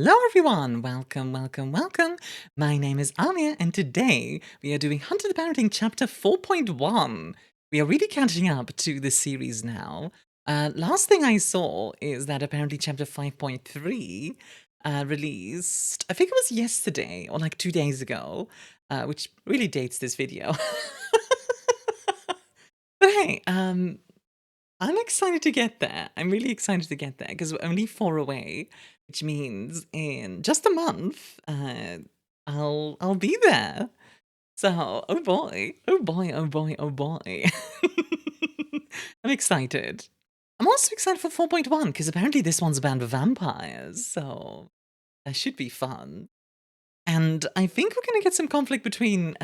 Hello everyone! Welcome, welcome, welcome! My name is Armia, and today we are doing Hunter the Parenting Chapter 4.1. We are really catching up to this series now. Last thing I saw is that apparently Chapter 5.3 released, I think it was yesterday, or like 2 days ago, which really dates this video. But hey, I'm excited to get there. I'm really excited to get there, because we're only 4 away. Which means in just a month, I'll be there. So, oh boy, oh boy, oh boy, oh boy. I'm excited. I'm also excited for 4.1 because apparently this one's about vampires, so that should be fun. And I think we're going to get some conflict between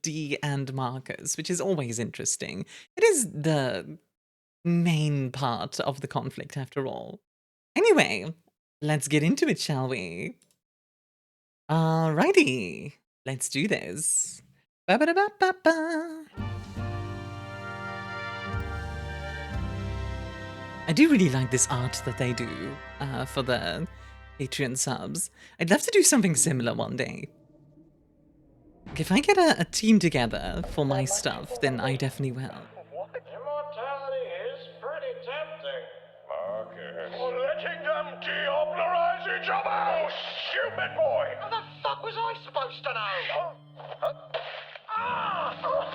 D and Marcus, which is always interesting. It is the main part of the conflict, after all. Anyway, let's get into it, shall we? Alrighty, let's do this. Ba-ba-da-ba-ba-ba. I do really like this art that they do for the Patreon subs. I'd love to do something similar one day. If I get a team together for my stuff, then I definitely will. Immortality is pretty tempting. Marcus. Letting them deoblerize each other! Oh, stupid boy! How the fuck was I supposed to know?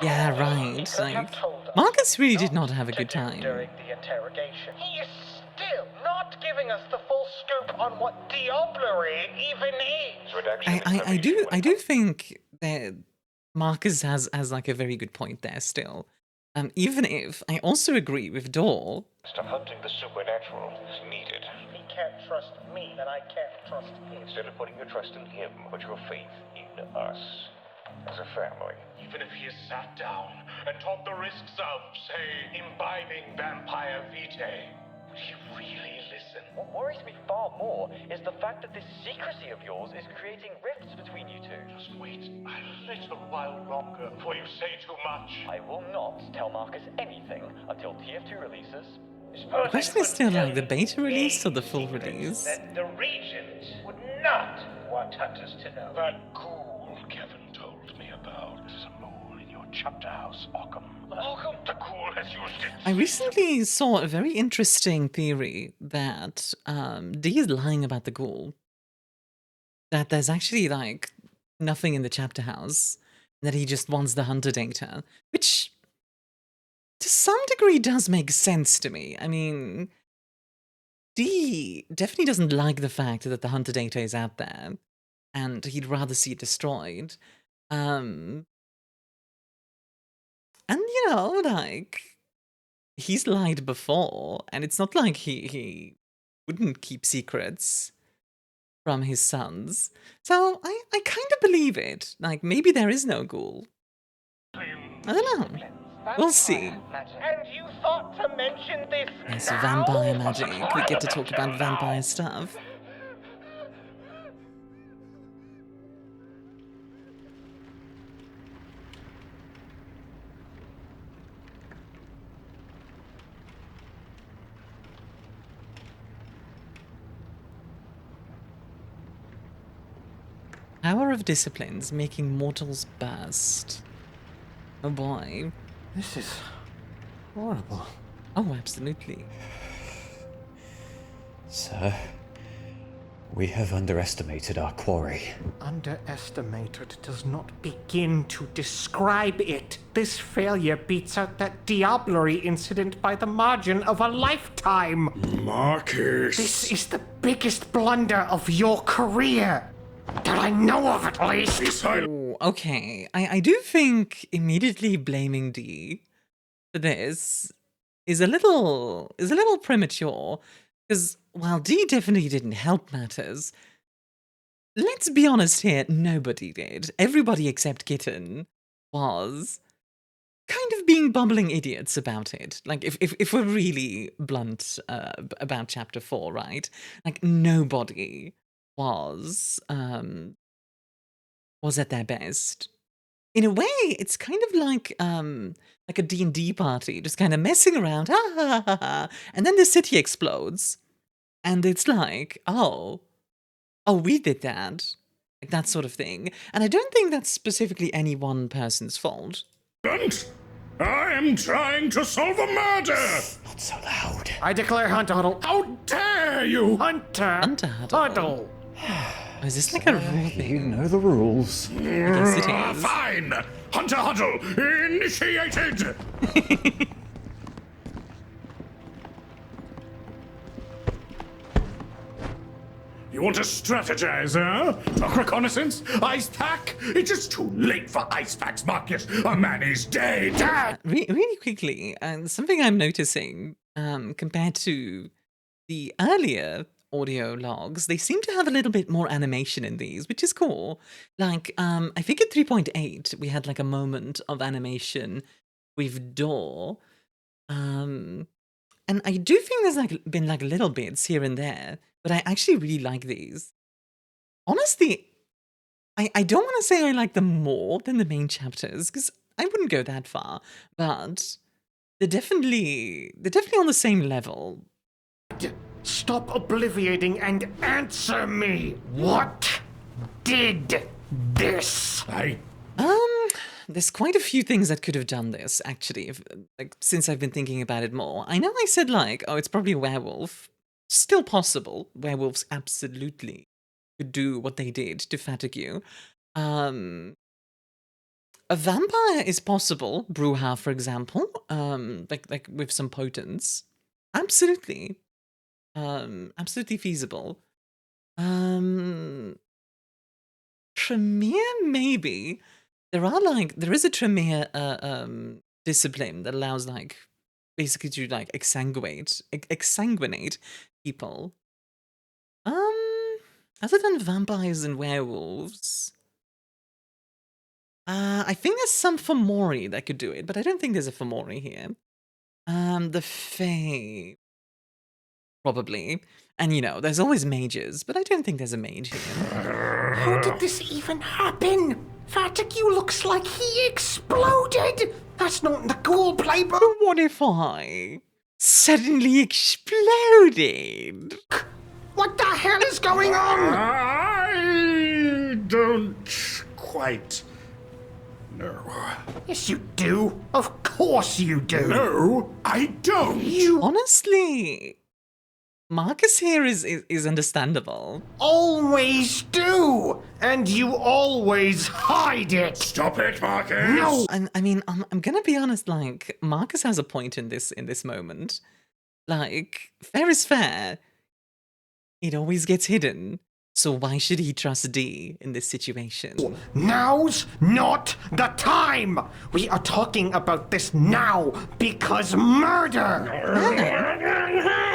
Yeah, right. Like, Marcus really did not have a good time. During the interrogation. He is still not giving us the full scoop on what deoblery even is. I do think that Marcus has like a very good point there still. Even if I also agree with Dor. Stop hunting the supernatural is needed. If he can't trust me, then I can't trust him. Instead of putting your trust in him, put your faith in us as a family. Even if he has sat down and taught the risks of, say, imbibing vampire vitae, would he really listen? What worries me far more is the fact that this secrecy of yours is creating rifts between you two. Just wait a little while longer before you say too much. I will not tell Marcus anything until TF2 releases. The question is still like the beta release or the full release? That the Regent would not want hunters to know. That ghoul Kevin told me about is a mole in your chapter house, Occam. Occam? The ghoul has used it. I recently saw a very interesting theory that D is lying about the ghoul. That there's actually like nothing in the chapter house. That he just wants the hunter data. Which to some degree does make sense to me. I mean, D definitely doesn't like the fact that the hunter data is out there. And he'd rather see it destroyed. And you know, like, he's lied before, and it's not like he wouldn't keep secrets from his sons. So I kind of believe it. Like, maybe there is no ghoul. I don't know. We'll see. And you thought to mention this Yes, now? vampire magic. We get to talk about vampire stuff. Power of disciplines, making mortals burst. Oh boy. This is horrible. Oh, absolutely. Sir, we have underestimated our quarry. Underestimated does not begin to describe it. This failure beats out that diablerie incident by the margin of a lifetime. Marcus. This is the biggest blunder of your career. That I know of, at least. Oh, okay. I do think immediately blaming D for this is a little premature, because while D definitely didn't help matters, let's be honest here, nobody did. Everybody except Kitten was kind of being bumbling idiots about it. Like, if we're really blunt about Chapter 4, right? Like, nobody was at their best. In a way, it's kind of like a D&D party, just kind of messing around, ha ha ha ha, and then the city explodes, and it's like, oh, oh, we did that. Like that sort of thing. And I don't think that's specifically any one person's fault. I am trying to solve a murder! Not so loud. I declare Hunter Huddle. How dare you! Hunter Huddle. Oh, is this like a rule thing? You know the rules. Yes, it is. Fine! Hunter Huddle initiated! You want to strategize, huh? Talk reconnaissance? Ice pack? It's just too late for ice packs, Marcus. A man is dead. Really quickly, something I'm noticing compared to the earlier audio logs, they seem to have a little bit more animation in these, which is cool. Like, I think at 3.8, we had like a moment of animation with Door. And I do think there's like been like little bits here and there, but I actually really like these. Honestly, I don't want to say I like them more than the main chapters, because I wouldn't go that far, but they're definitely on the same level. Stop obliviating and answer me. What did this? There's quite a few things that could have done this, actually, like, since I've been thinking about it more. I know I said, like, oh, it's probably a werewolf. Still possible. Werewolves absolutely could do what they did to Fatigue. A vampire is possible. Bruja, for example. Like with some potence. Absolutely. Absolutely feasible. Tremere, maybe. There is a Tremere discipline that allows, like, basically to, like, exsanguinate people. Other than vampires and werewolves, I think there's some Fomori that could do it, but I don't think there's a Fomori here. The Fae, probably. And, you know, there's always mages, but I don't think there's a mage here. How did this even happen? Fatigue looks like he exploded. That's not in the ghoul playbook. But what if I suddenly exploded? What the hell is going on? I don't quite know. Yes, you do. Of course you do. No, I don't. Honestly, Marcus here is understandable. Always do. And you always hide it. Stop it, Marcus. No. And I mean, I'm gonna be honest. Like, Marcus has a point in this moment. Like, fair is fair. It always gets hidden. So why should he trust D in this situation? Now's not the time. We are talking about this now because murder.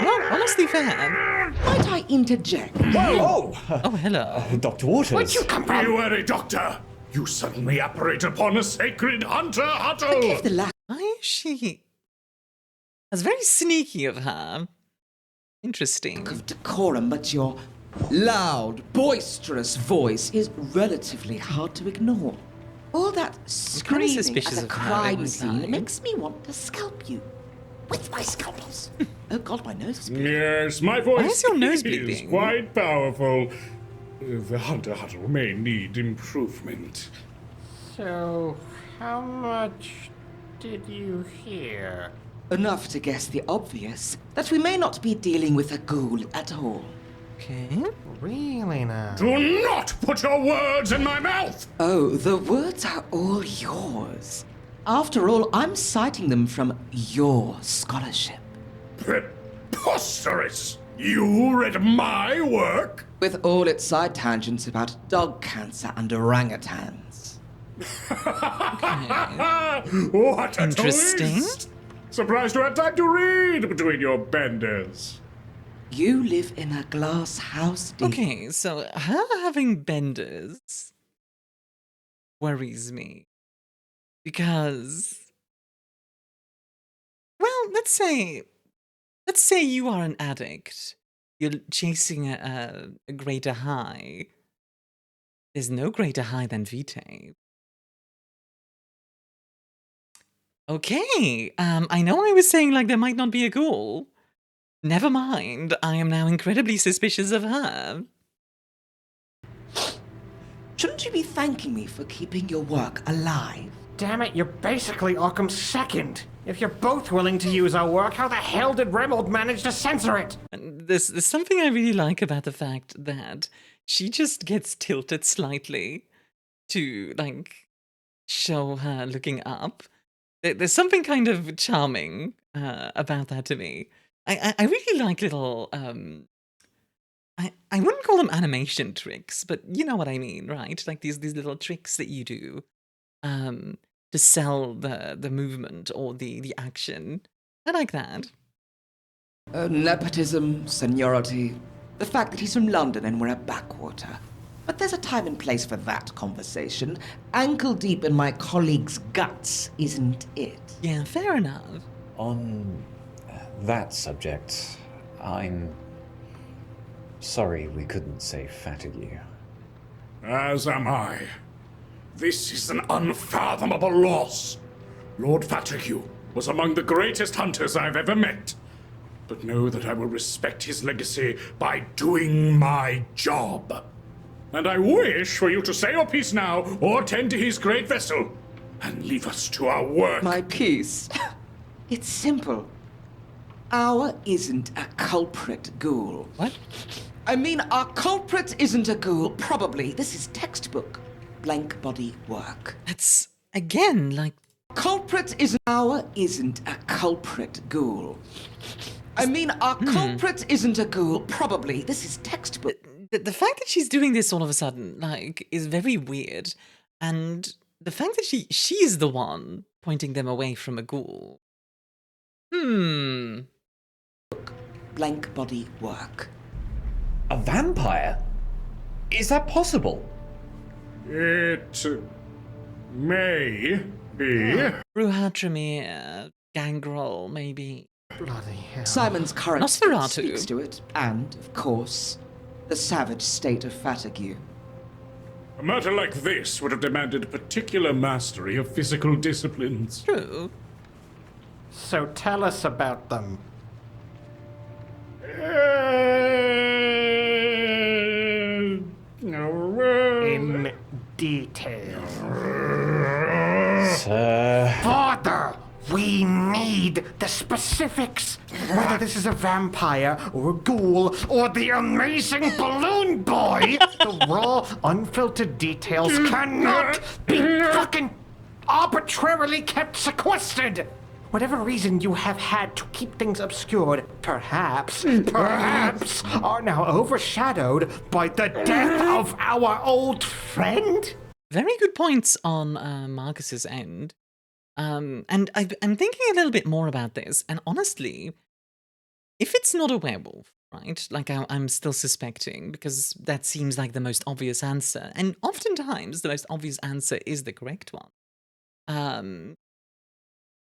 No, honestly fair. Might I interject? Oh, hello. Dr. Waters. Where'd you come from? You worry, Doctor. You suddenly operate upon a sacred hunter huddle. Give the last. Why is she? That's very sneaky of her. Interesting. Of decorum, but your loud, boisterous voice is relatively hard to ignore. All that screaming suspicious at a of her, crime won't scene I? makes me want to scalp you. With my scalpels. Oh god, my nose is bleeding. Yes, my voice Why is your nose is bleeding? quite powerful. The hunter huddle may need improvement. So, how much did you hear? Enough to guess the obvious, that we may not be dealing with a ghoul at all. Okay. Really now? Do not put your words in my mouth! Oh, the words are all yours. After all, I'm citing them from your scholarship. Preposterous! You read my work? With all its side tangents about dog cancer and orangutans. What a Interesting. twist! Surprised you had time to read between your benders. You live in a glass house, dear. Okay, so her having benders worries me. Because, well, let's say you are an addict. You're chasing a greater high. There's no greater high than Vitae. Okay, I know I was saying, like, there might not be a ghoul. Never mind, I am now incredibly suspicious of her. Shouldn't you be thanking me for keeping your work alive? Damn it, you're basically Occam's second. If you're both willing to use our work, how the hell did Remold manage to censor it? And there's something I really like about the fact that she just gets tilted slightly to, like, show her looking up. There's something kind of charming about that to me. I really like little, I wouldn't call them animation tricks, but you know what I mean, right? Like these little tricks that you do to sell the movement or the action. I like that. Nepotism, seniority, the fact that he's from London and we're a backwater. But there's a time and place for that conversation. Ankle deep in my colleague's guts, isn't it? Yeah, fair enough. On that subject, I'm sorry we couldn't save Fatigue. As am I. This is an unfathomable loss. Lord Fatigue was among the greatest hunters I've ever met. But know that I will respect his legacy by doing my job. And I wish for you to say your piece now, or tend to his great vessel, and leave us to our work. My piece? It's simple. Our isn't a culprit ghoul. What? I mean, our culprit isn't a ghoul. Probably. This is textbook blank body work. That's, again, like... Culprit isn't... Our isn't a culprit ghoul. I mean, our culprit isn't a ghoul. Probably. This is textbook... The fact that she's doing this all of a sudden, like, is very weird. And the fact that she's the one pointing them away from a ghoul. Blank body work. A vampire? Is that possible? It may be. Bruhatramir, Gangrel, maybe. Bloody hell. Simon's current state Nosferatu. speaks to it, and, of course, the savage state of Fatigue. A matter like this would have demanded particular mastery of physical disciplines. True. So tell us about them. In detail. Sir... Father, we need the specifics. Whether this is a vampire or a ghoul or the amazing balloon boy, the raw, unfiltered details cannot be fucking arbitrarily kept sequestered. Whatever reason you have had to keep things obscured, perhaps, are now overshadowed by the death of our old friend? Very good points on Marcus's end. And I'm thinking a little bit more about this, and honestly, if it's not a werewolf, right, like I'm still suspecting, because that seems like the most obvious answer, and oftentimes the most obvious answer is the correct one.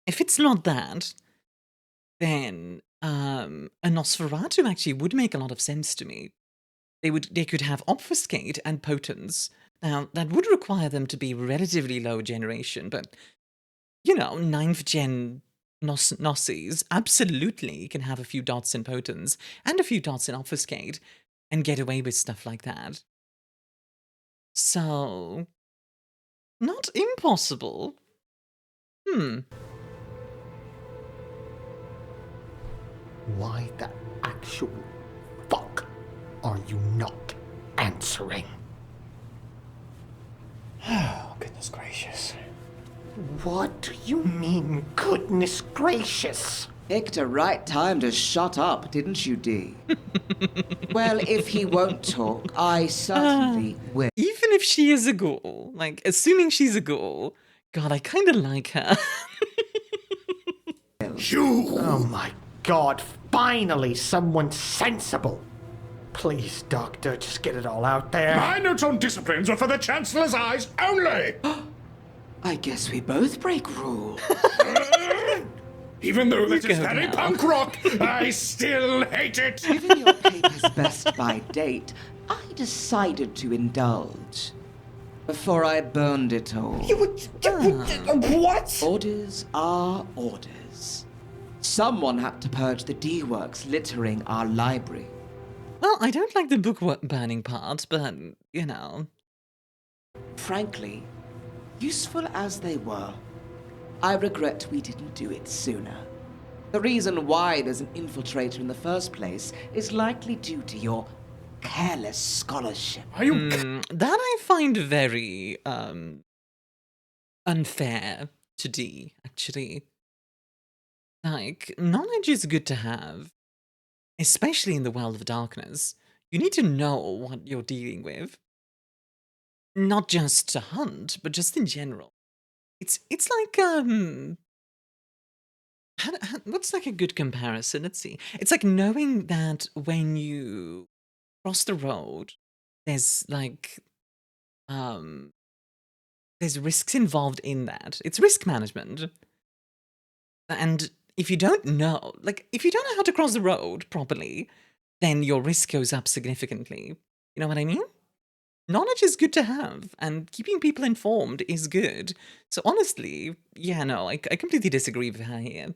If it's not that, then a Nosferatu actually would make a lot of sense to me. They could have Obfuscate and Potence. Now, that would require them to be relatively low generation, but, you know, 9th gen Nossies absolutely can have a few dots in Potence and a few dots in Obfuscate and get away with stuff like that. So, not impossible. Why the actual fuck are you not answering? Oh, goodness gracious. What do you mean, goodness gracious? Picked a right time to shut up, didn't you, Dee? Well, if he won't talk, I certainly will. Even if she is a ghoul, like, assuming she's a ghoul, God, I kind of like her. Oh my god, finally someone sensible. Please, Doctor, just get it all out there. My notes on disciplines are for the Chancellor's eyes only! I guess we both break rules. Even though that is go very now. punk rock, I still hate it! Given your paper's best by date, I decided to indulge. Before I burned it all. What? Orders are orders. Someone had to purge the D-works littering our library. Well, I don't like the book burning part, but, you know. Frankly, useful as they were, I regret we didn't do it sooner. The reason why there's an infiltrator in the first place is likely due to your careless scholarship. Are you... That I find very unfair to D, actually. Like, knowledge is good to have, especially in the world of darkness. You need to know what you're dealing with. Not just to hunt, but just in general. It's like, what's like a good comparison? Let's see. It's like knowing that when you cross the road, there's like, there's risks involved in that. It's risk management. And if you don't know, like, if you don't know how to cross the road properly, then your risk goes up significantly. You know what I mean? Knowledge is good to have, and keeping people informed is good. So honestly, yeah, no, I completely disagree with her here.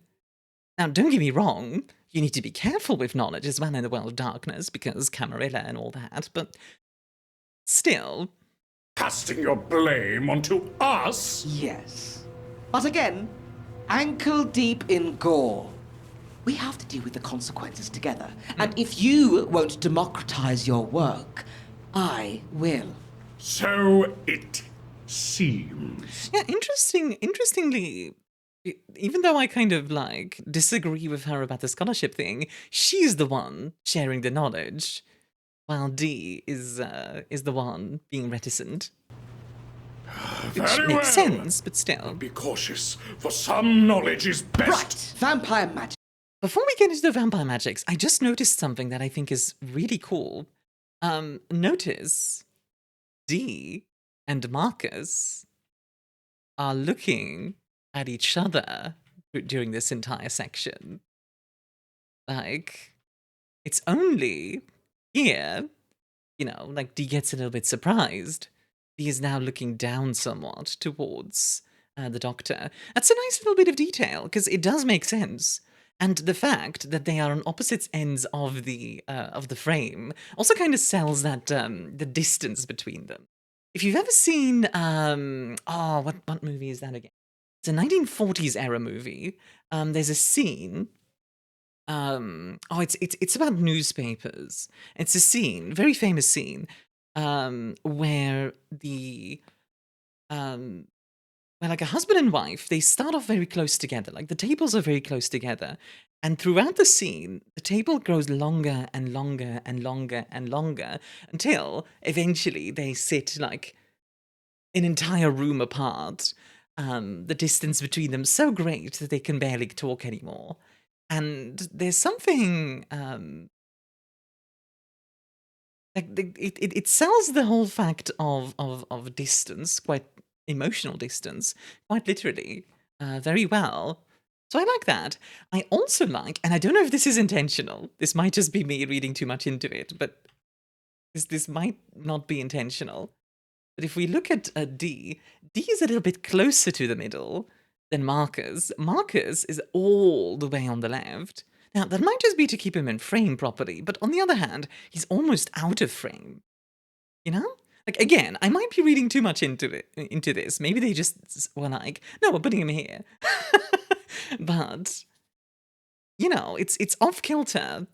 Now, don't get me wrong, you need to be careful with knowledge as well in the world of darkness, because Camarilla and all that, but still... casting your blame onto us? Yes. But again, ankle deep in gore. We have to deal with the consequences together. And if you won't democratize your work, I will. So it seems. Yeah, interestingly, even though I kind of, like, disagree with her about the scholarship thing, she's the one sharing the knowledge, while D is the one being reticent. Which Very makes well. sense, but still. Be cautious, for some knowledge is best. Right, vampire magic. Before we get into the vampire magics, I just noticed something that I think is really cool. Notice D and Marcus are looking at each other during this entire section. Like, it's only here, you know, like D gets a little bit surprised. D is now looking down somewhat towards the Doctor. That's a nice little bit of detail, because it does make sense. And the fact that they are on opposite ends of the frame also kind of sells that the distance between them. If you've ever seen what movie is that again? It's a 1940s era movie. There's a scene. It's about newspapers. It's a scene, very famous scene, where where like a husband and wife, they start off very close together. Like the tables are very close together. And throughout the scene, the table grows longer and longer and longer and longer until eventually they sit like an entire room apart. The distance between them so great that they can barely talk anymore. And there's something it sells the whole fact of distance, quite emotional distance, quite literally, very well. So I like that. I also like, and I don't know if this is intentional, this might just be me reading too much into it, but this might not be intentional. But if we look at D is a little bit closer to the middle than Marcus. Marcus is all the way on the left. Now, that might just be to keep him in frame properly, but on the other hand, he's almost out of frame. You know? Like, again, I might be reading too much into this. Maybe they just were like, no, we're putting him here. But, you know, it's off-kilter.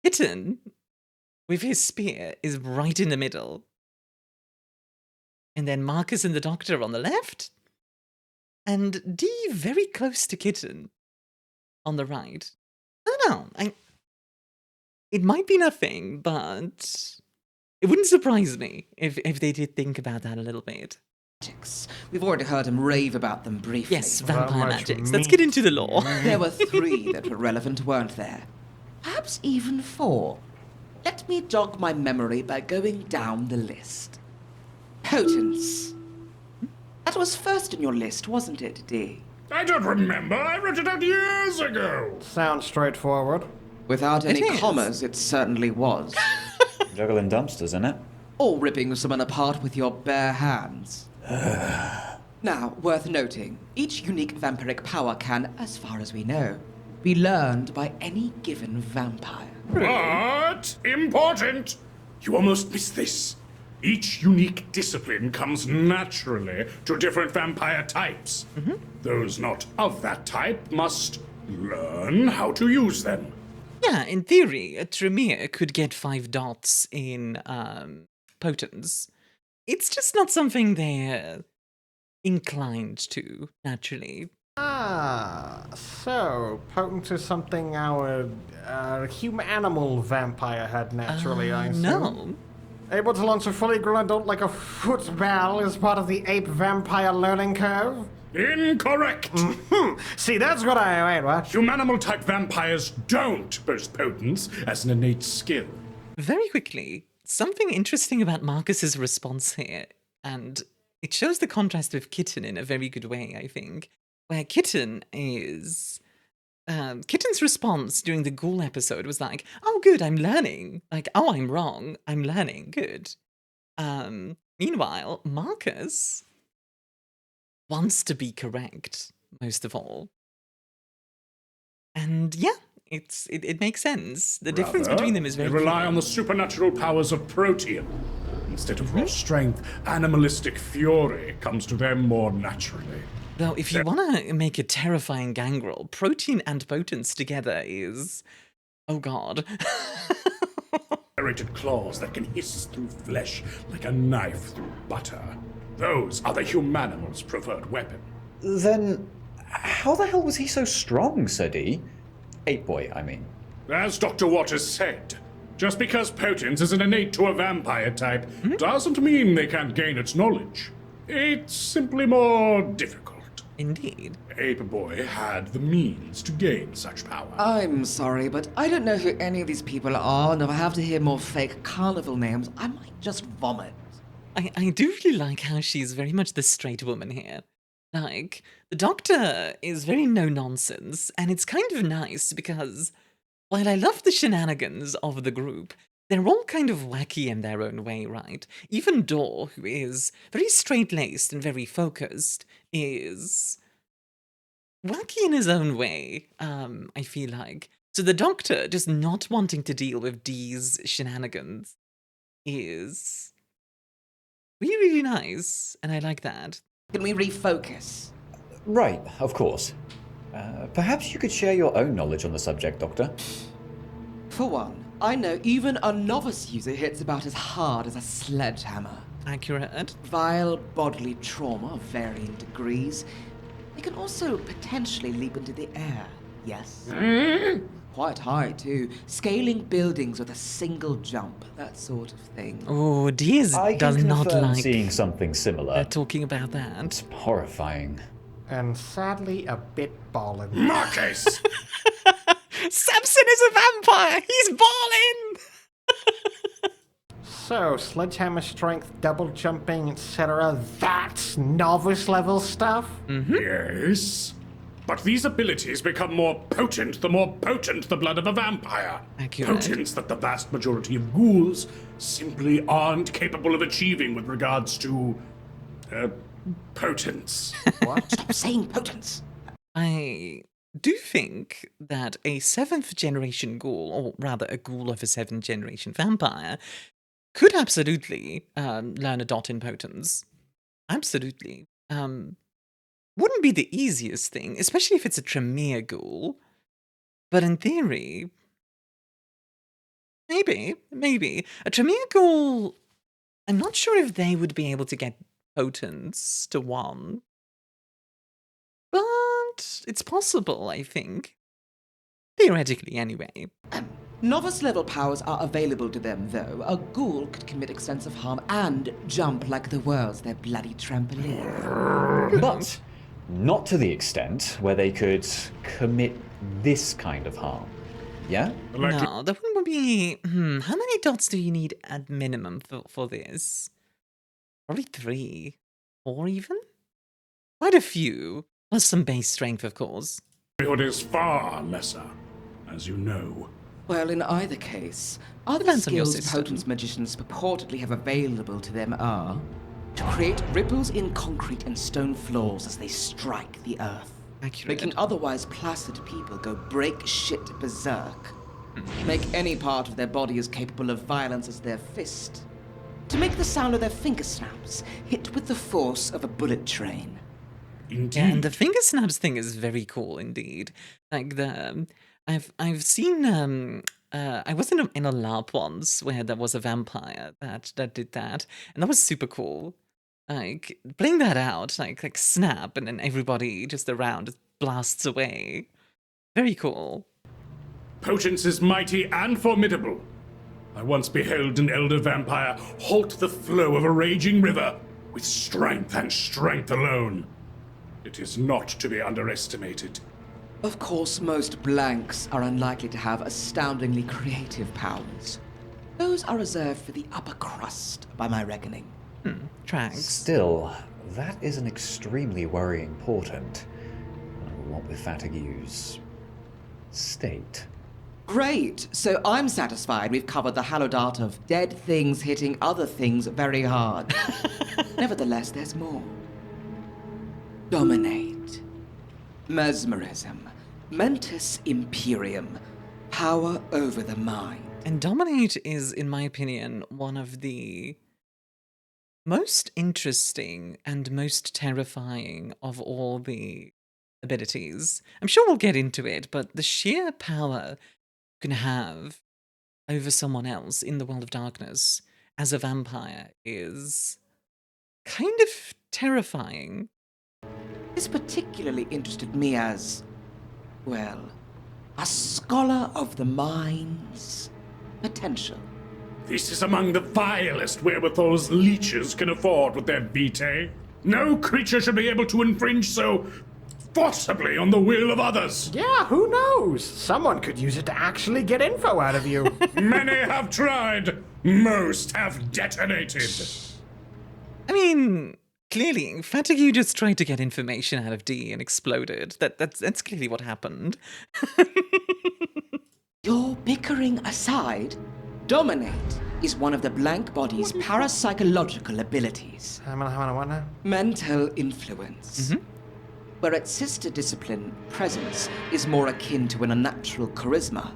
Kitten, with his spear, is right in the middle. And then Marcus and the Doctor on the left. And D very close to Kitten on the right. I don't know. It might be nothing, but it wouldn't surprise me if they did think about that a little bit. We've already heard him rave about them briefly. Yes, vampire magics. Let's get into the lore. There were 3 that were relevant, weren't there? Perhaps even 4. Let me jog my memory by going down the list. Potence. That was first in your list, wasn't it, D? I don't remember. I wrote it out years ago. Sounds straightforward. Without any is. commas, it certainly was. Juggling dumpsters, isn't it? Or ripping someone apart with your bare hands. Now, worth noting, each unique vampiric power can, as far as we know, be learned by any given vampire. But important. You almost missed this. Each unique discipline comes naturally to different vampire types. Those not of that type must learn how to use them. Yeah, in theory, a Tremere could get 5 dots in Potence. It's just not something they're inclined to, naturally. Ah, so Potence is something our human-animal vampire had naturally, I assume. No. Able to launch a fully grown adult like a football as part of the ape vampire learning curve? Incorrect! See, that's what I mean, what? Humanimal type vampires don't boast potence as an innate skill. Very quickly, something interesting about Marcus's response here, and it shows the contrast with Kitten in a very good way, I think, where Kitten is... Kitten's response during the Ghoul episode was like, oh good, I'm learning. Like, oh, I'm wrong, I'm learning, good. Meanwhile, Marcus wants to be correct, most of all. And yeah, it makes sense. The difference between them is very They rely clear. on the supernatural powers of Protean. Instead of raw strength, animalistic fury comes to them more naturally. Though, if you want to make a terrifying gangrel, Protean and Potence together is... oh god. Serrated claws that can hiss through flesh like a knife through butter. Those are the humanimal's preferred weapon. Then, how the hell was he so strong, Sir D? Ape Boy, I mean. As Dr. Waters said, just because potence is an innate to a vampire type doesn't mean they can't gain its knowledge. It's simply more difficult. Indeed. Ape Boy had the means to gain such power. I'm sorry, but I don't know who any of these people are, and if I have to hear more fake carnival names, I might just vomit. I do really like how she's very much the straight woman here. Like, the Doctor is very no-nonsense, and it's kind of nice because, while I love the shenanigans of the group, they're all kind of wacky in their own way, right? Even Dor, who is very straight-laced and very focused, is wacky in his own way, I feel like. So the Doctor just not wanting to deal with Dee's shenanigans is really, really nice, and I like that. Can we refocus? Right, of course. Perhaps you could share your own knowledge on the subject, Doctor. For one, I know even a novice user hits about as hard as a sledgehammer. Accurate. Vile bodily trauma of varying degrees. They can also potentially leap into the air, yes? Quite high, too. Scaling buildings with a single jump, that sort of thing. Oh, Dee I does can not confirm like seeing something similar. talking about that. Horrifying. And sadly, a bit ballin'. Marcus! Samson is a vampire! He's balling! So, sledgehammer strength, double jumping, etc. That's novice level stuff? Yes. But these abilities become more potent the blood of a vampire. Accurate. Potence that the vast majority of ghouls simply aren't capable of achieving with regards to... potence. What? Stop saying potence! I do think that a 7th generation ghoul, or rather a ghoul of a 7th generation vampire, could absolutely learn a dot in potence. Absolutely. Wouldn't be the easiest thing, especially if it's a Tremere ghoul. But in theory, maybe. A Tremere ghoul, I'm not sure if they would be able to get potence to 1. But it's possible, I think. Theoretically, anyway. Novice level powers are available to them, though. A ghoul could commit extensive harm and jump like the world's their bloody trampoline. But not to the extent where they could commit this kind of harm. Yeah? No, that wouldn't be... how many dots do you need at minimum for this? Probably 3. 4 even? Quite a few. Plus some base strength, of course. Likelihood is far lesser, as you know. Well, in either case, other Depends on your skills system. Potence magicians purportedly have available to them are to create ripples in concrete and stone floors as they strike the earth, Accurate. making otherwise placid people go break shit berserk, make any part of their body as capable of violence as their fist, to make the sound of their finger snaps hit with the force of a bullet train. Indeed. Yeah, and the finger snaps thing is very cool indeed. Like I've seen I was in a LARP once where there was a vampire that did that, and that was super cool. Like playing that out, like snap, and then everybody just around just blasts away. Very cool. Potence is mighty and formidable. I once beheld an elder vampire halt the flow of a raging river with strength and strength alone. It is not to be underestimated. Of course, most blanks are unlikely to have astoundingly creative powers. Those are reserved for the upper crust, by my reckoning. Tracks. Still, that is an extremely worrying portent. What with Fatigue's state. Great! So I'm satisfied we've covered the hallowed art of dead things hitting other things very hard. Nevertheless, there's more. Dominate. Mesmerism. Mentis Imperium. Power over the mind. And Dominate is, in my opinion, one of the most interesting and most terrifying of all the abilities. I'm sure we'll get into it, but the sheer power you can have over someone else in the world of darkness as a vampire is kind of terrifying. This particularly interested me as, well, a scholar of the mind's potential. This is among the vilest wherewithals leeches can afford with their vitae. No creature should be able to infringe so forcibly on the will of others. Yeah, who knows? Someone could use it to actually get info out of you. Many have tried. Most have detonated. I mean, clearly, Fatigue just tried to get information out of D and exploded. That's clearly what happened. Your bickering aside, Dominate is one of the blank body's parapsychological abilities. Mental influence. Where its sister discipline, Presence, is more akin to an unnatural charisma.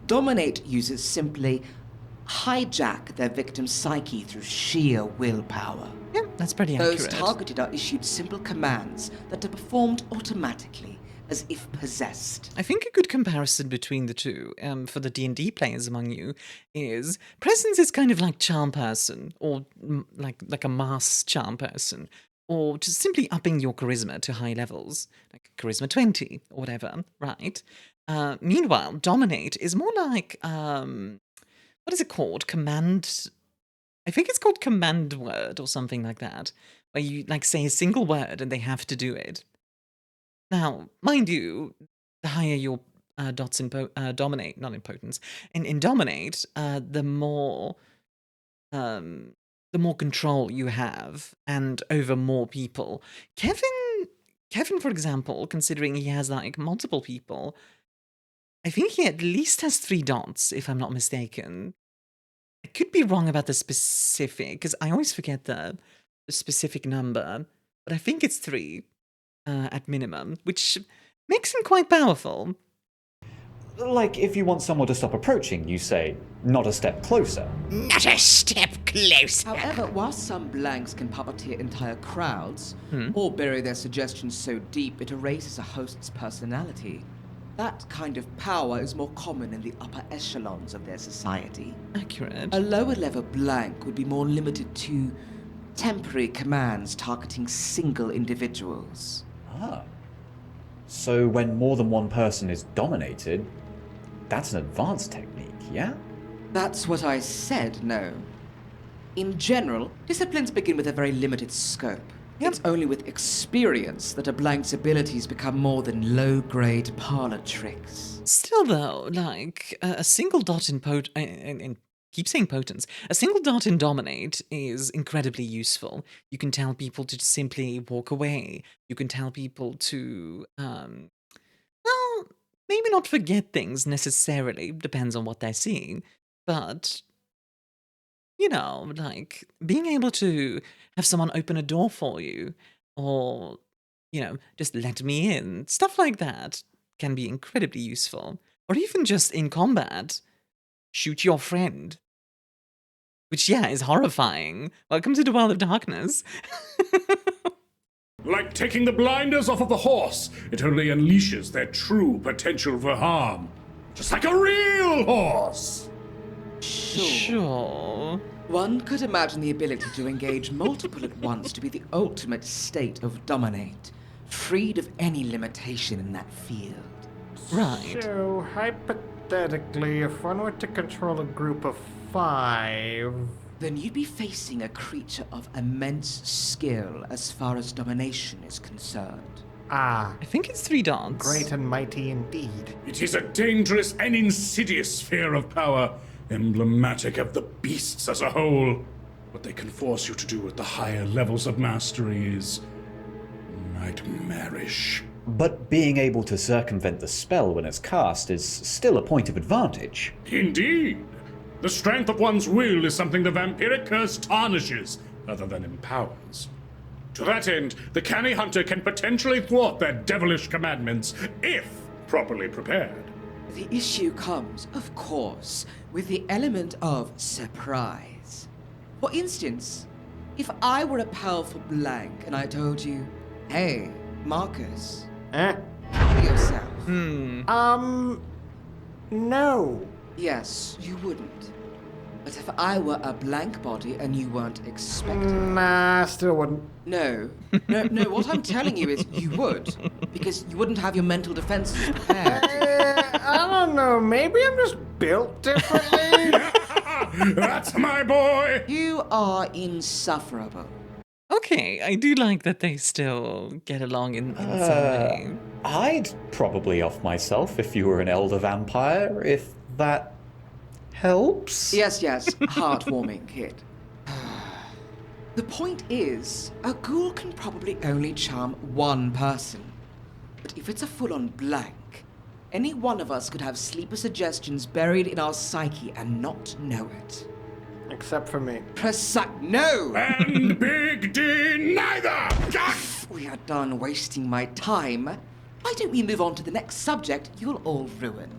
Dominate users simply hijack their victim's psyche through sheer willpower. Yeah, that's pretty Those accurate. targeted are issued simple commands that are performed automatically, as if possessed. I think a good comparison between the two, for the D&D players among you, is Presence is kind of like Charm Person, or like a mass Charm Person, or just simply upping your charisma to high levels, like Charisma 20, or whatever, right? Meanwhile, Dominate is more like, what is it called? I think it's called Command Word, or something like that, where you, like, say a single word and they have to do it. Now, mind you, the higher your dots in Dominate, not in Potence, in Dominate, the more control you have, and over more people. Kevin, for example, considering he has like multiple people, I think he at least has 3 dots, if I'm not mistaken. I could be wrong about the specific, because I always forget the specific number, but I think it's 3 at minimum, which makes him quite powerful. Like, if you want someone to stop approaching, you say, not a step closer. Not a step closer. However, while some blanks can puppeteer entire crowds, or bury their suggestions so deep it erases a host's personality, that kind of power is more common in the upper echelons of their society. Accurate. A lower level blank would be more limited to temporary commands targeting single individuals. Ah. So when more than one person is dominated, that's an advanced technique, yeah? That's what I said, no. In general, disciplines begin with a very limited scope. It's only with experience that a blank's abilities become more than low-grade parlor tricks. Still, though, like, a single dot in keep saying Potence. A single dot in Dominate is incredibly useful. You can tell people to simply walk away. You can tell people to, well, maybe not forget things necessarily, depends on what they're seeing, but, you know, like, being able to have someone open a door for you, or, you know, just let me in, stuff like that can be incredibly useful. Or even just in combat, shoot your friend. which, yeah, is horrifying. Welcome to the world of darkness. Like taking the blinders off of a horse, it only unleashes their true potential for harm. Just like a real horse! Sure. One could imagine the ability to engage multiple at once to be the ultimate state of dominate, freed of any limitation in that field. Right. So, hypothetically, if one were to control a group of 5... Then you'd be facing a creature of immense skill as far as domination is concerned. Ah, I think it's 3 dots. great and mighty indeed. It is a dangerous and insidious sphere of power, emblematic of the beasts as a whole. What they can force you to do at the higher levels of mastery is nightmarish. But being able to circumvent the spell when it's cast is still a point of advantage. Indeed. The strength of one's will is something the vampiric curse tarnishes, rather than empowers. To that end, the canny hunter can potentially thwart their devilish commandments, if properly prepared. The issue comes, of course, with the element of surprise. For instance, if I were a powerful blank and I told you, hey, Marcus, cover yourself. No. Yes, you wouldn't. But if I were a blank body and you weren't expecting Nah, still wouldn't. No, what I'm telling you is you would. Because you wouldn't have your mental defenses prepared. I don't know, maybe I'm just built differently? That's my boy! You are insufferable. Okay, I do like that they still get along in some way. I'd probably off myself if you were an elder vampire, if that helps. Yes, heartwarming, kid. The point is, a ghoul can probably only charm one person. But if it's a full-on blank, any one of us could have sleeper suggestions buried in our psyche and not know it. Except for me. No! And Big D neither! We are done wasting my time. Why don't we move on to the next subject you'll all ruin?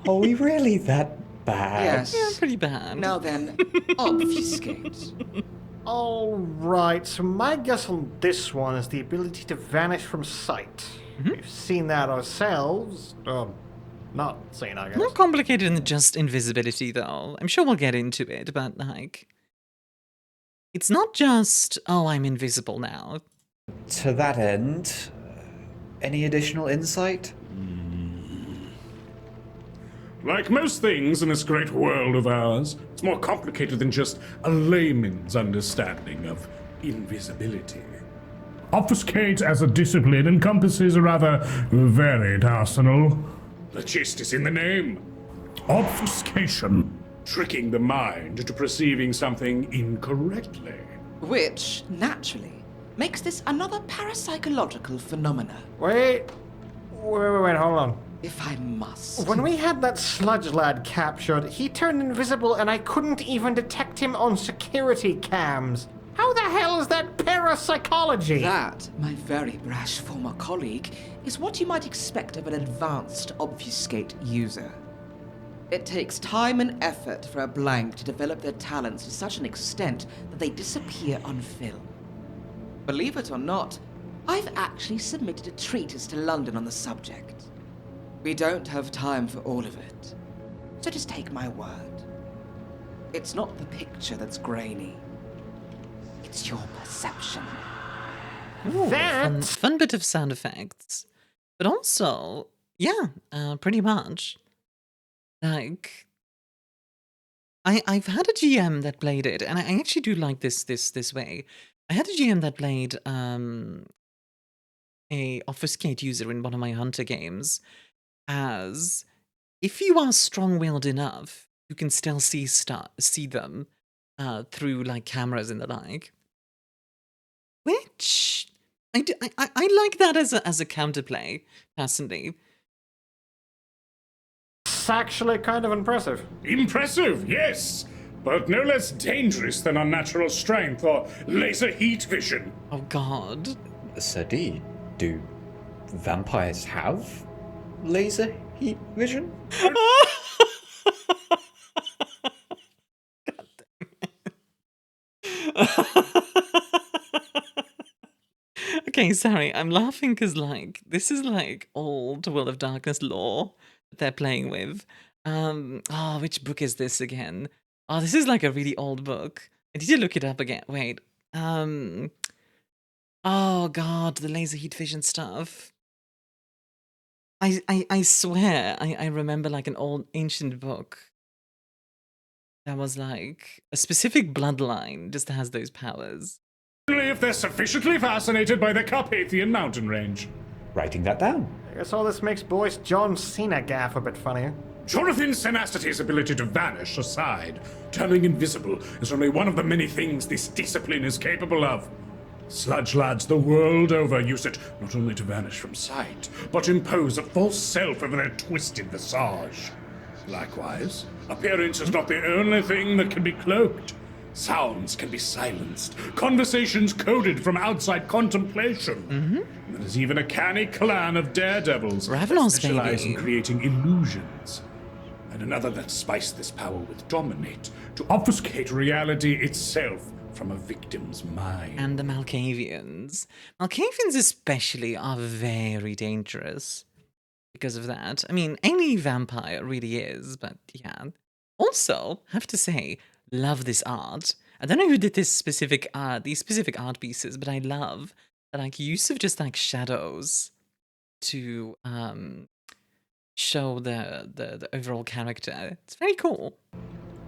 Are we really that bad? Yes. Yeah, pretty bad. Now then, obfuscate. Alright, so my guess on this one is the ability to vanish from sight. We've seen that ourselves. Not seen, I guess. More complicated than just invisibility, though. I'm sure we'll get into it, but, like... It's not just, oh, I'm invisible now. To that end, any additional insight? Like most things in this great world of ours, it's more complicated than just a layman's understanding of invisibility. Obfuscate as a discipline encompasses a rather varied arsenal. The gist is in the name. Obfuscation. Tricking the mind into perceiving something incorrectly. Which, naturally, makes this another parapsychological phenomena, Wait, hold on. if I must. When we had that sludge lad captured, he turned invisible and I couldn't even detect him on security cams. How the hell is that parapsychology? That, my very brash former colleague, is what you might expect of an advanced obfuscate user. It takes time and effort for a blank to develop their talents to such an extent that they disappear on film. Believe it or not, I've actually submitted a treatise to London on the subject. We don't have time for all of it, so just take my word. It's not the picture that's grainy. It's your perception. Ooh, That- fun bit of sound effects. But also, yeah, pretty much. Like, I've had a GM that played it, and I actually do like this way. I had a GM that played a obfuscate user in one of my hunter games, as if you are strong-willed enough, you can still see them through like cameras and the like. Which I like that as a counterplay, personally. It's actually kind of impressive. Impressive, yes, but no less dangerous than unnatural strength or laser heat vision. Oh God. Sir D, do vampires have laser heat vision? Okay, sorry, I'm laughing because, like, this is, like, old World of Darkness lore that they're playing with. Oh, which book is this again? Oh, this is, like, a really old book. I need to look it up again. Wait, oh god, the laser heat vision stuff. I swear, I remember, like, an old ancient book that was, like, a specific bloodline just has those powers. Only if they're sufficiently fascinated by the Carpathian mountain range. Writing that down. I guess all this makes Boris John Cena gaff a bit funnier. Jonathan Senastity's ability to vanish aside, turning invisible is only one of the many things this discipline is capable of. Sludge lads the world over use it not only to vanish from sight, but impose a false self over their twisted visage. Likewise, appearance is not the only thing that can be cloaked. Sounds can be silenced, conversations coded from outside contemplation. There's even a canny clan of daredevils that Ravenous, specialize in baby. creating illusions. And another that spice this power with dominate, to obfuscate reality itself from a victim's mind. And the Malkavians. Malkavians especially are very dangerous because of that. I mean, any vampire really is, but yeah. Also, have to say, love this art. I don't know who did this specific these specific art pieces, but I love the like use of just like shadows to show the overall character. It's very cool.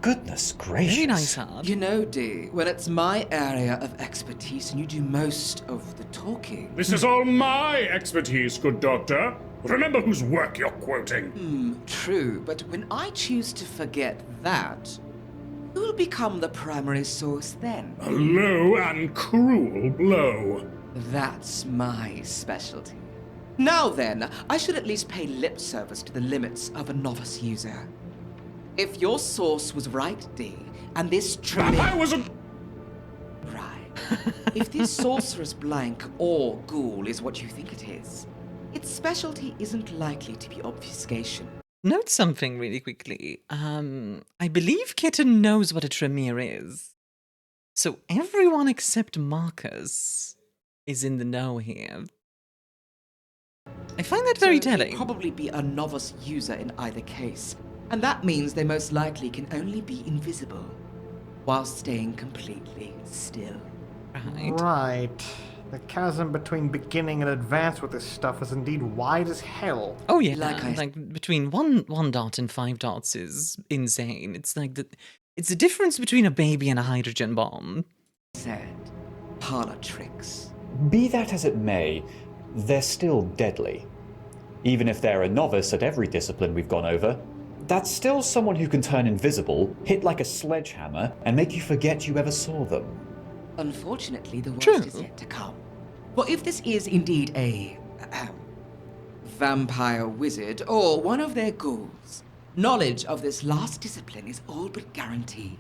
Goodness gracious. Very nice art. You know, Dee, when it's my area of expertise and you do most of the talking. This is all my expertise, good doctor. Remember whose work you're quoting. True, but when I choose to forget that, who will become the primary source then? A low and cruel blow. That's my specialty. Now then, I should at least pay lip service to the limits of a novice user. If your source was right, Dee, and this I was a... Right. If this sorceress blank or ghoul is what you think it is, its specialty isn't likely to be obfuscation. Note something really quickly. I believe Kitten knows what a Tremere is. So everyone except Marcus is in the know here. I find that very So they'd telling. probably be a novice user in either case, and that means they most likely can only be invisible, while staying completely still. Right. Right. The chasm between beginning and advanced with this stuff is indeed wide as hell. Oh yeah, Like I- like between one dot and 5 dots is insane. It's like it's the difference between a baby and a hydrogen bomb. Said, parlor tricks. Be that as it may, they're still deadly. Even if they're a novice at every discipline we've gone over, that's still someone who can turn invisible, hit like a sledgehammer, and make you forget you ever saw them. Unfortunately, the worst True. is yet to come. For if this is indeed a vampire wizard or one of their ghouls, knowledge of this last discipline is all but guaranteed.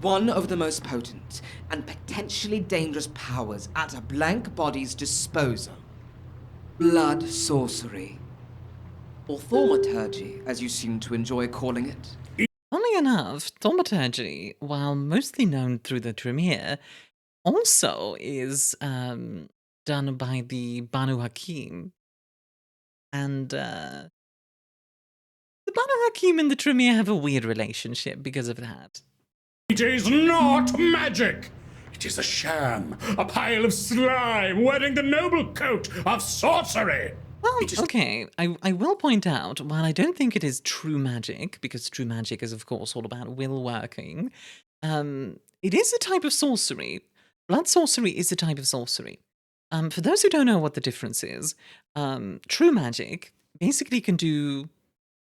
One of the most potent and potentially dangerous powers at a blank body's disposal. Blood sorcery. Or thaumaturgy, as you seem to enjoy calling it. Funnily enough, Thaumaturgy, while mostly known through the Tremere, also is done by the Banu Hakim. And the Banu Hakim and the Tremere have a weird relationship because of that. It is not magic! It is a sham, a pile of slime wearing the noble coat of sorcery! Well, okay, I will point out, while I don't think it is true magic, because true magic is, of course, all about will working, it is a type of sorcery. Blood sorcery is a type of sorcery. For those who don't know what the difference is, true magic basically can do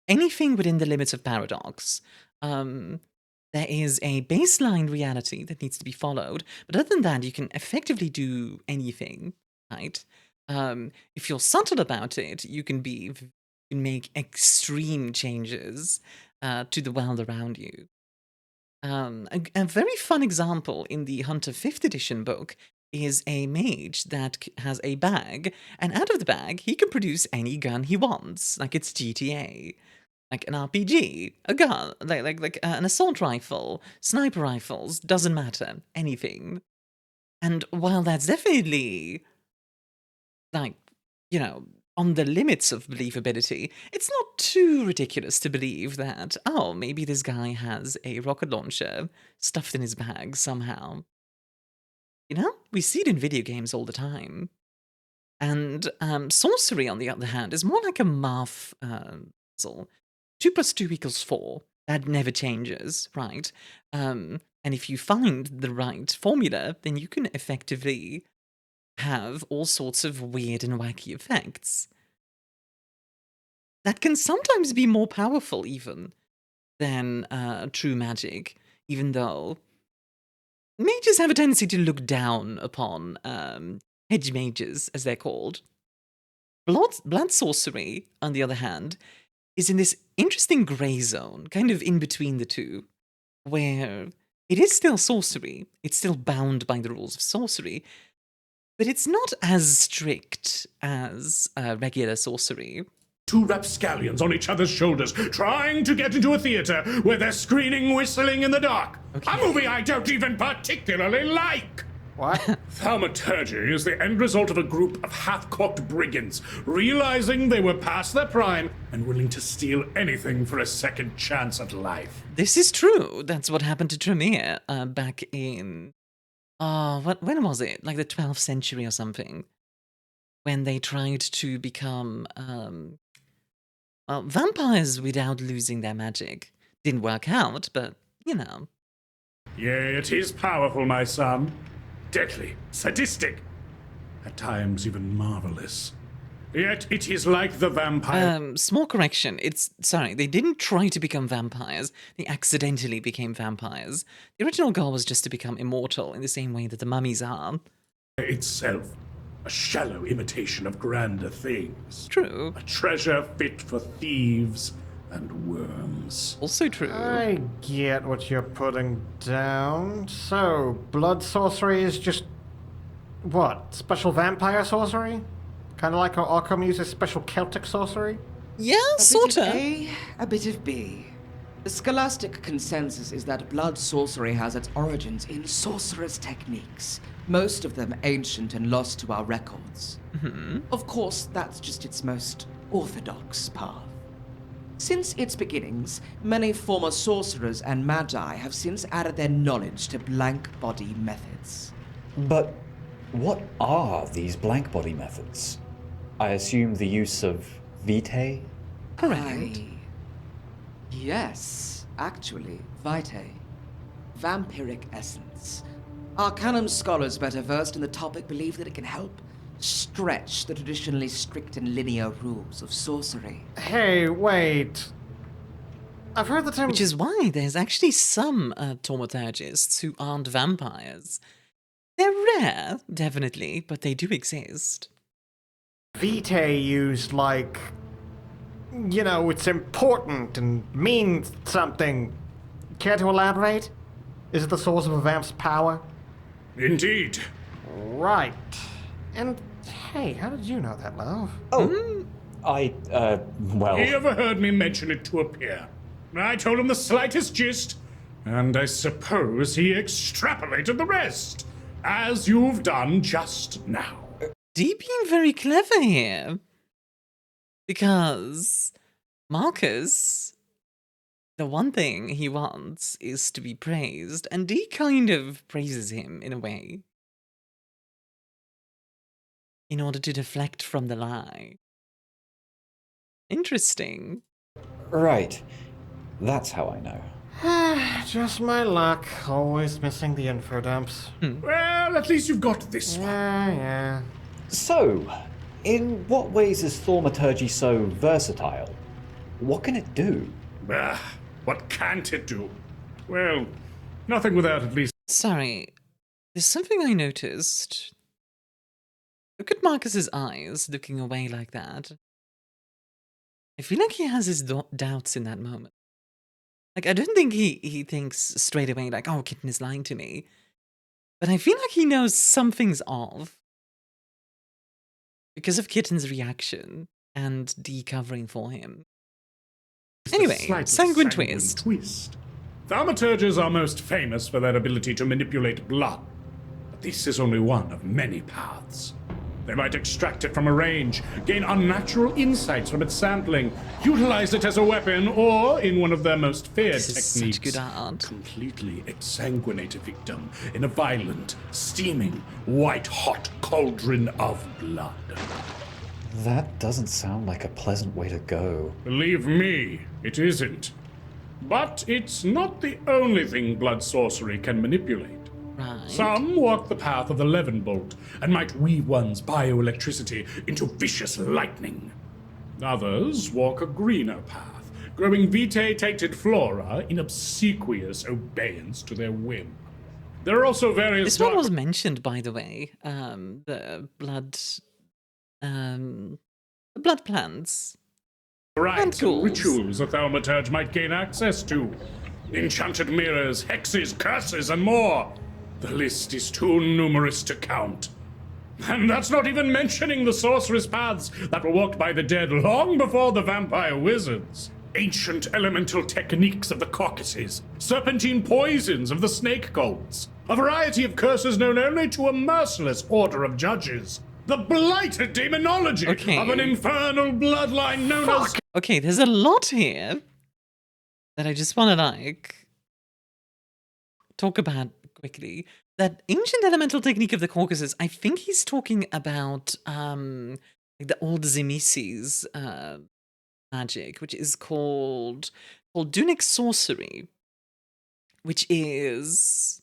anything within the limits of paradox. There is a baseline reality that needs to be followed, but other than that, you can effectively do anything, right? If you're subtle about it, you can make extreme changes to the world around you. A very fun example in the Hunter 5th edition book is a mage that has a bag, and out of the bag, he can produce any gun he wants, like it's GTA. like an RPG, a gun, like an assault rifle, sniper rifles, doesn't matter, anything. And while that's definitely, like, you know, on the limits of believability, it's not too ridiculous to believe that, oh, maybe this guy has a rocket launcher stuffed in his bag somehow. You know, we see it in video games all the time. And sorcery, on the other hand, is more like a math puzzle. 2 + 2 = 4. That never changes, right? And if you find the right formula, then you can effectively have all sorts of weird and wacky effects. That can sometimes be more powerful, even, than true magic, even though mages have a tendency to look down upon hedge mages, as they're called. Blood sorcery, on the other hand, is in this interesting grey zone, kind of in between the two, where it is still sorcery, it's still bound by the rules of sorcery, but it's not as strict as regular sorcery. 2 rapscallions on each other's shoulders, trying to get into a theater where they're screaming, whistling in the dark. Okay. A movie I don't even particularly like. What? Thaumaturgy is the end result of a group of half-cocked brigands realizing they were past their prime and willing to steal anything for a second chance at life. This is true. That's what happened to Tremere back in... when was it? Like the 12th century or something. When they tried to become vampires without losing their magic. Didn't work out, but, you know. Yea, it is powerful, my son. Deadly, sadistic, at times even marvelous. Yet it is like the vampire. Small correction. Sorry, they didn't try to become vampires. They accidentally became vampires. The original goal was just to become immortal in the same way that the mummies are. Itself, a shallow imitation of grander things. True. A treasure fit for thieves and worms. Also true. I get what you're putting down. So, blood sorcery is just... what? Special vampire sorcery? Kind of like how Arkham uses special Celtic sorcery? Yeah, A bit sorta. of A, a bit of B. The scholastic consensus is that blood sorcery has its origins in sorcerer's techniques, most of them ancient and lost to our records. Of course, that's just its most orthodox path. Since its beginnings, many former sorcerers and magi have since added their knowledge to blank body methods. But what are these blank body methods? I assume the use of vitae? Correct. Yes, actually, vitae. Vampiric essence. Arcanum scholars better versed in the topic believe that it can help stretch the traditionally strict and linear rules of sorcery. Hey, wait. I've heard the term... Which is why there's actually some thaumaturgists who aren't vampires. They're rare, definitely, but they do exist. vitae used like... you know, it's important and means something. Care to elaborate? Is it the source of a vamp's power? Indeed. Right. And, hey, how did you know that, love? Oh, well... He overheard me mention it to a peer. I told him the slightest gist, and I suppose he extrapolated the rest, as you've done just now. Dee being very clever here. Because Marcus, the one thing he wants is to be praised, and Dee kind of praises him in a way. In order to deflect from the lie. Interesting. Right. That's how I know. Just my luck. Always missing the info dumps. Well, at least you've got this one. Yeah. So, in what ways is thaumaturgy so versatile? What can it do? What can't it do? Well, nothing without at least... Sorry, there's something I noticed. Look at Marcus's eyes looking away like that. I feel like he has his doubts in that moment. Like, I don't think he thinks straight away like, oh, Kitten is lying to me. But I feel like he knows something's off. Because of Kitten's reaction and Dee covering for him. Anyway, slightly sanguine twist. Thaumaturges are most famous for their ability to manipulate blood. But this is only one of many paths. They might extract it from a range, gain unnatural insights from its sampling, utilize it as a weapon, or, in one of their most feared This is techniques, such good art. completely exsanguinate a victim in a violent, steaming, white-hot cauldron of blood. That doesn't sound like a pleasant way to go. Believe me, it isn't. But it's not the only thing blood sorcery can manipulate. Right. Some walk the path of the Levin bolt and might weave one's bioelectricity into vicious lightning. Others walk a greener path, growing vitae-tainted flora in obsequious obedience to their whim. There are also various... This one was mentioned, by the way. The blood plants. rites and Tentacles. rituals a thaumaturge might gain access to. Enchanted mirrors, hexes, curses, and more. The list is too numerous to count. And that's not even mentioning the sorceress paths that were walked by the dead long before the vampire wizards. Ancient elemental techniques of the Caucasus, serpentine poisons of the snake cults, a variety of curses known only to a merciless order of judges, the blighted demonology of an infernal bloodline known as... Okay, there's a lot here that I just want to, talk about quickly. That ancient elemental technique of the Caucasus, I think he's talking about, the old Zemesis magic, which is called Dunic sorcery, which is...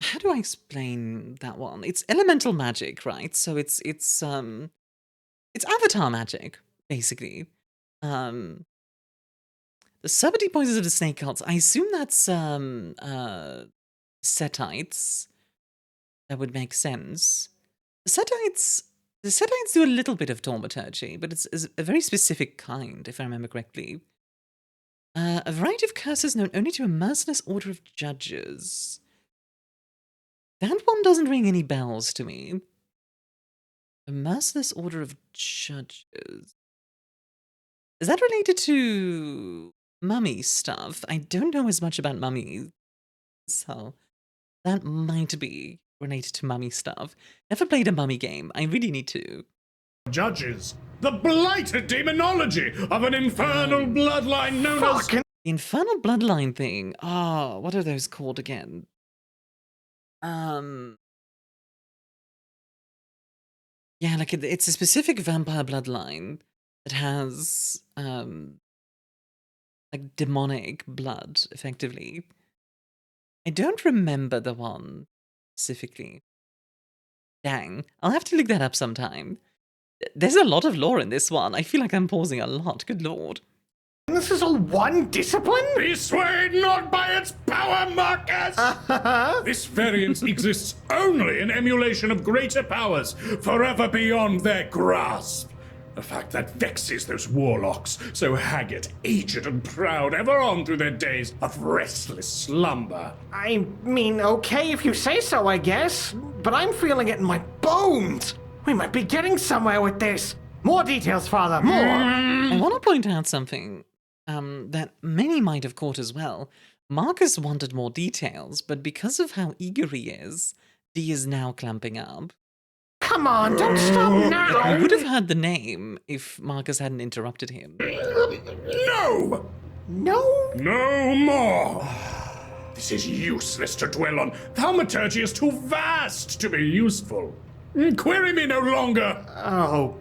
How do I explain that one? It's elemental magic, right? So it's avatar magic, basically. The serpentine poisons of the snake cults. I assume that's Setites. That would make sense. The Setites do a little bit of thaumaturgy, but it's a very specific kind, if I remember correctly. A variety of curses known only to a merciless order of judges. That one doesn't ring any bells to me. A merciless order of judges. Is that related to mummy stuff? I don't know as much about mummies, so that might be related to mummy stuff. Never played a mummy game. I really need to. Judges. The blighted demonology of an infernal bloodline known as... The infernal bloodline thing. Oh, what are those called again? Yeah, it's a specific vampire bloodline that has demonic blood, effectively. I don't remember the one specifically. Dang, I'll have to look that up sometime. There's a lot of lore in this one. I feel like I'm pausing a lot. Good lord. This is all one discipline? Be swayed not by its power, Marcus! This variance exists only in emulation of greater powers, forever beyond their grasp. A fact that vexes those warlocks, so haggard, aged, and proud, ever on through their days of restless slumber. I mean, okay if you say so, I guess. But I'm feeling it in my bones. We might be getting somewhere with this. More details, Father, more! I want to point out something that many might have caught as well. Marcus wanted more details, but because of how eager he is, D is now clamping up. Come on, don't stop now! I would have heard the name if Marcus hadn't interrupted him. No! No? No more! This is useless to dwell on. Thaumaturgy is too vast to be useful. Query me no longer! Oh,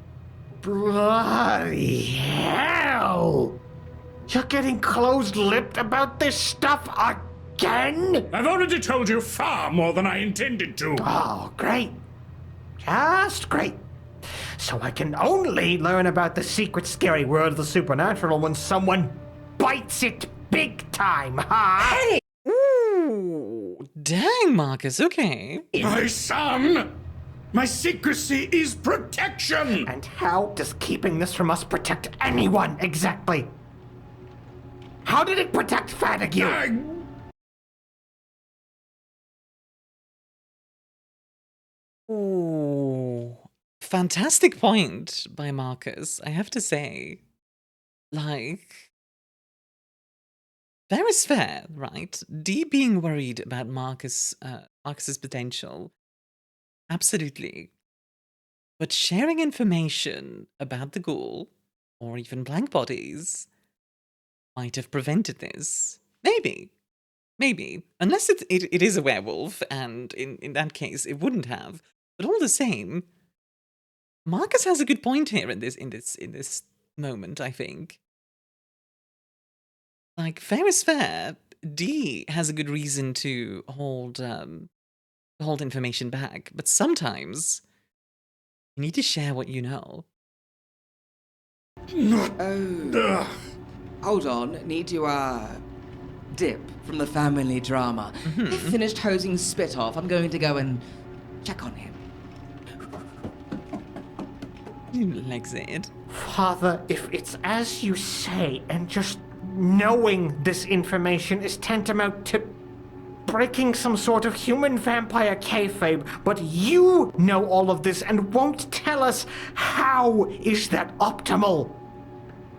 bloody hell! You're getting closed-lipped about this stuff again? I've already told you far more than I intended to. Oh, great. Just great. So I can only learn about the secret scary world of the supernatural when someone bites it big time, huh? Hey! Ooh, dang, Marcus, okay. My son! My secrecy is protection! And how does keeping this from us protect anyone, exactly? How did it protect Fatigue? Ooh, fantastic point by Marcus, I have to say. like, fair is fair, right? D being worried about Marcus's potential, absolutely. But sharing information about the ghoul, or even blank bodies, might have prevented this. Maybe. Maybe. Unless it is a werewolf, and in that case, it wouldn't have. But all the same, Marcus has a good point here in this moment, I think. Like, fair is fair. D has a good reason to hold information back, but sometimes you need to share what you know. Oh. Hold on. Need to, dip from the family drama. He finished hosing spit off. I'm going to go and check on him. You like that? Father, if it's as you say, and just knowing this information is tantamount to breaking some sort of human vampire kayfabe, but you know all of this and won't tell us, how is that optimal?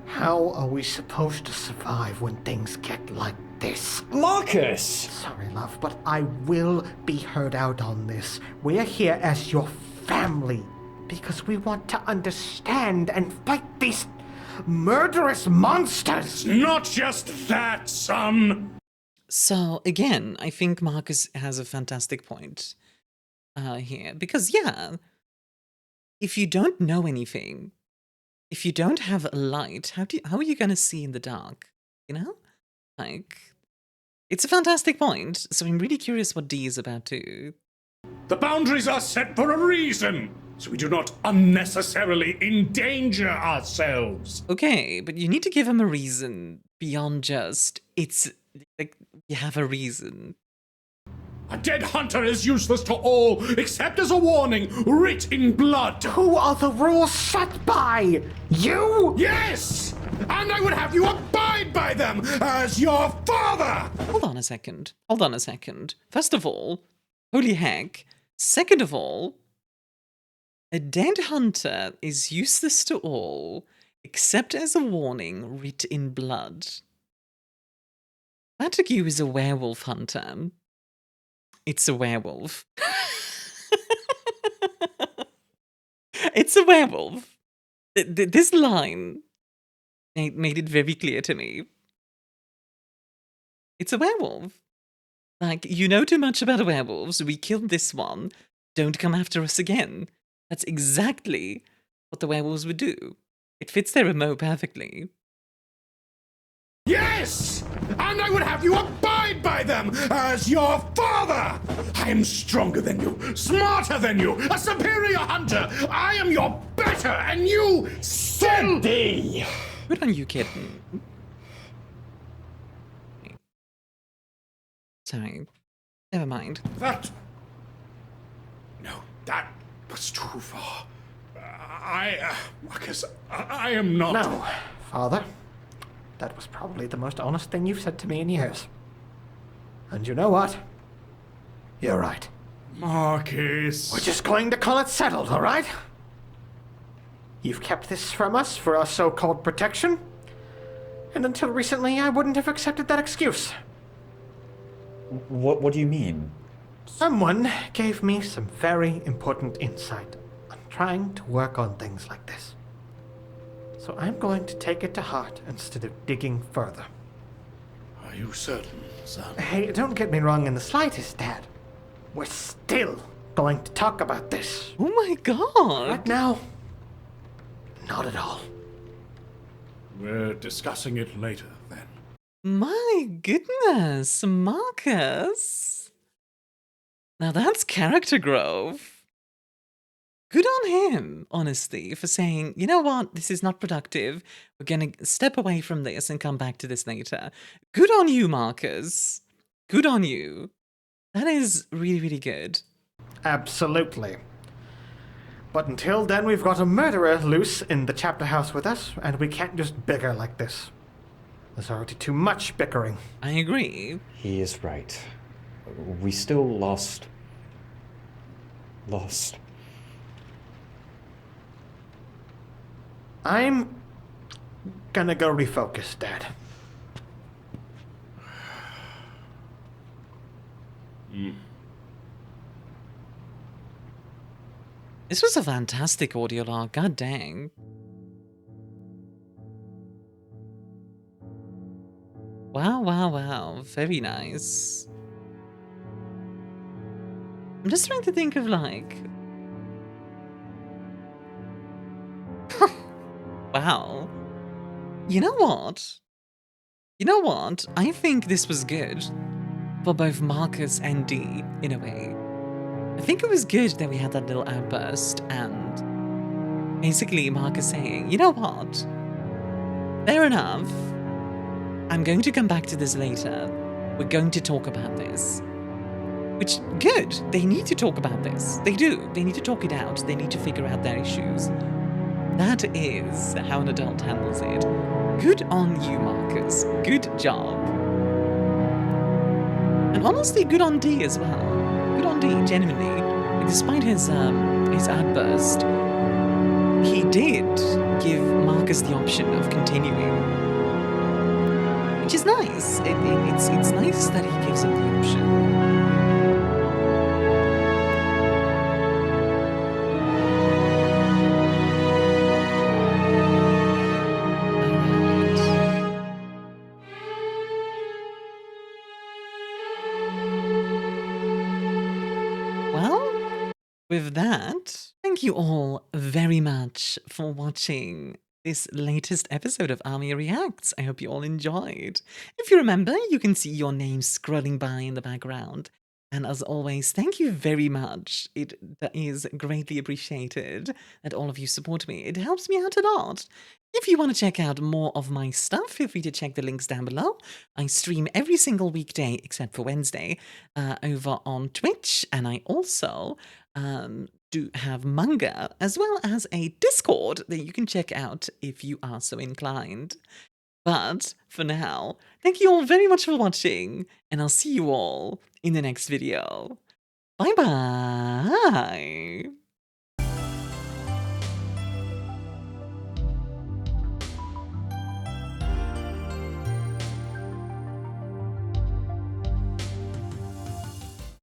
How are we supposed to survive when things get like this? Marcus! Sorry, love, but I will be heard out on this. We're here as your family because we want to understand and fight these murderous monsters. Not just that, son! So, again, I think Marcus has a fantastic point here. Because, yeah, if you don't know anything, if you don't have a light, how are you going to see in the dark? You know? Like, it's a fantastic point. So I'm really curious what D is about to. The boundaries are set for a reason, so we do not unnecessarily endanger ourselves. Okay, but you need to give him a reason beyond just, it's, like, you have a reason. A dead hunter is useless to all, except as a warning, writ in blood. Who are the rules set by? You? Yes! And I would have you abide by them as your father! Hold on a second. Hold on a second. First of all, holy heck. Second of all, a dead hunter is useless to all, except as a warning, writ in blood. Montague is a werewolf hunter. It's a werewolf. It's a werewolf. This line made it very clear to me. It's a werewolf. Like, you know too much about werewolves. We killed this one. Don't come after us again. That's exactly what the werewolves would do. It fits their MO perfectly. Yes! And I would have you abide by them as your father! I am stronger than you, smarter than you, a superior hunter! I am your better, and you still... Steady! Good on you, kitten. Sorry. Never mind. That... No, that was too far. Marcus, I am not... No, Father. That was probably the most honest thing you've said to me in years. And you know what? You're right. Marcus... We're just going to call it settled, all right? You've kept this from us for our so-called protection. And until recently, I wouldn't have accepted that excuse. What do you mean? Someone gave me some very important insight on trying to work on things like this. So I'm going to take it to heart instead of digging further. Are you certain, son? Hey, don't get me wrong in the slightest, Dad. We're still going to talk about this. Oh my god! Right now, not at all. We're discussing it later, then. My goodness, Marcus. Now that's character growth. Good on him, honestly, for saying, you know what, this is not productive. We're going to step away from this and come back to this later. Good on you, Marcus. Good on you. That is really, really good. Absolutely. But until then, we've got a murderer loose in the chapter house with us, and we can't just bicker like this. There's already too much bickering. I agree. He is right. We still lost. I'm Gonna go refocus, Dad. This was a fantastic audio log, god dang. Wow, wow, wow. Very nice. I'm just trying to think of like... Wow. You know what? You know what? I think this was good for both Marcus and Dee, in a way. I think it was good that we had that little outburst and basically Marcus saying, you know what? Fair enough. I'm going to come back to this later. We're going to talk about this. Which, good. They need to talk about this. They do. They need to talk it out. They need to figure out their issues. That is how an adult handles it. Good on you, Marcus. Good job. And honestly, good on D as well. Good on D, genuinely. Like, despite his outburst, he did give Marcus the option of continuing. Which is nice. It's nice that he gives him the option. With that, thank you all very much for watching this latest episode of Armia Reacts. I hope you all enjoyed. If you remember, you can see your name scrolling by in the background. And as always, thank you very much. It is greatly appreciated that all of you support me. It helps me out a lot. If you want to check out more of my stuff, feel free to check the links down below. I stream every single weekday, except for Wednesday, over on Twitch. And I also do have manga, as well as a Discord that you can check out if you are so inclined. But for now, thank you all very much for watching, and I'll see you all in the next video. Bye-bye!